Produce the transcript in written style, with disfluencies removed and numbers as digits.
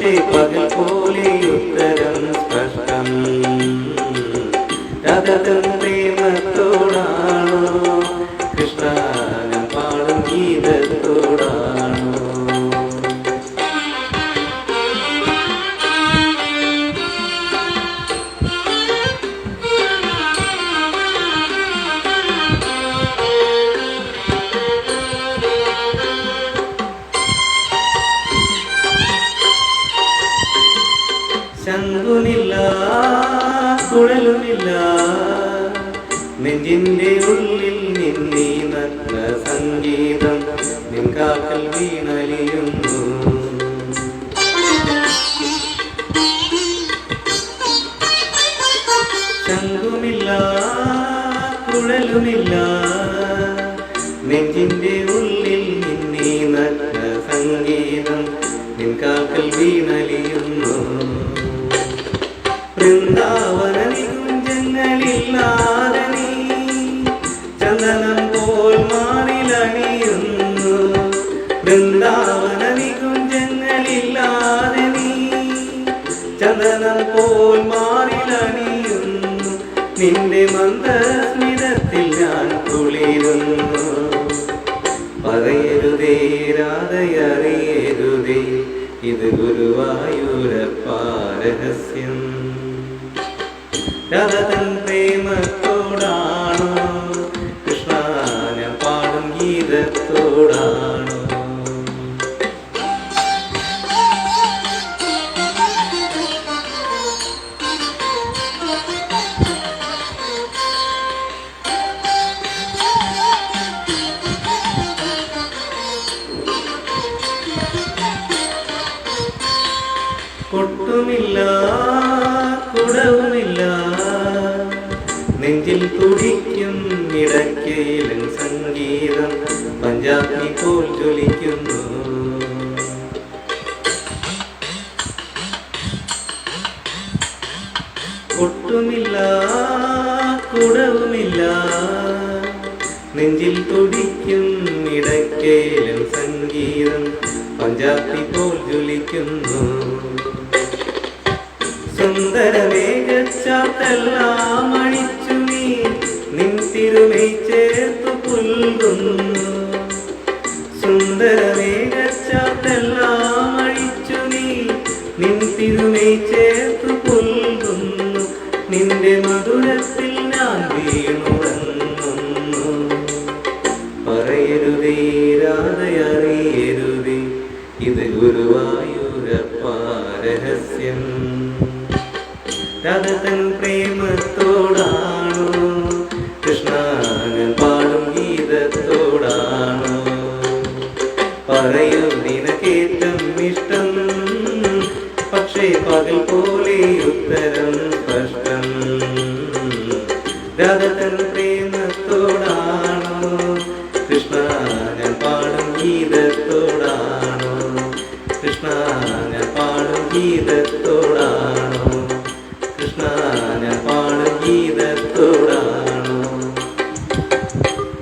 പക്ഷേ പകൽ പോലെ ഉത്തരം സ്പഷ്ടം. രാധതൻ പ്രേമത്തോടാണോ കൃഷ്ണ ഞാൻ പാടും ഗീതത്തോടാണോ? ശംഖുമില്ല കുഴലുമില്ല നെഞ്ചിന്റെ ഉള്ളിൽ നിന്നീ നഗ്ന സംഗീതം നിൻകാക്കൽ വീണലിയുന്നു. ശംഖുമില്ല കുഴലുമില്ല നെഞ്ചിന്റെ ഉള്ളിൽ നിന്നീ നഗ്ന സംഗീതം നിൻകാക്കൽ വീണലിയുന്നു. വൃന്ദാവന നികുഞ്ചങ്ങളില്ലാതെ നീ ചന്ദനം പോൽ മാറിലണിയുന്നു. വൃന്ദാവന നികുഞ്ചങ്ങളില്ലാതെ നീ ചന്ദനം പോൽ മാറിലണിയുന്നു. നിന്റെ മന്ദസ്മിതത്തിൽ ഞാൻ കുളിരുന്നു. പറയരുതേ രാധയറിയരുതേ ഇത് ഗുരുവായൂരപ്പ രഹസ്യം. രാധതൻ പ്രേമത്തോടാണോ കൃഷ്ണ ഞാൻ പാടും ഗീതത്തോടാണോ? കൊട്ടുമില്ല കുടവുമില്ല നെഞ്ചിൽ തുടിക്കും ഇടയ്ക്കയിലും സംഗീതം പഞ്ചാഗ്നി പോൽ ജ്വലിക്കുന്നു. കൊട്ടുമില്ല കുടവുമില്ല നെഞ്ചിൽ തുടിക്കും ഇടയ്ക്കയിലും സംഗീതം പഞ്ചാഗ്നി പോൽ ജ്വലിക്കുന്നു. സുന്ദരമേഘച്ചാത്തെല്ലാം അണിച്ചു നീ നിൻ തിരുമൈ ചേർത്തു പുൽകുന്നു. സുന്ദരമേഘച്ചാത്തെല്ലാം അണിച്ചു നീ നിൻ തിരുമൈ ചേർത്തു പുൽകുന്നു. നിന്റെ മധുരത്തിൽ ഞാൻ വീണുറങ്ങുന്നു. പറയരുതേ രാധയറിയരുതേ ഇത് ഗുരുവായൂരപ്പ രഹസ്യം. രാധതൻ പ്രേമത്തോടാണോ കൃഷ്ണ ഞാൻ പാടും ഗീതത്തോടാണോ? പറയൂ നിനക്കേറ്റം ഇഷ്ടം പക്ഷേ പകൽ പോലെ ഉത്തരം സ്പഷ്ടം. രാധതൻ പ്രേമത്തോടാണോ കൃഷ്ണ ഞാൻ പാടും ഗീതത്തോടാണോ? കൃഷ്ണ ഞാൻ പാടും ഗീതത്തോടാണോ?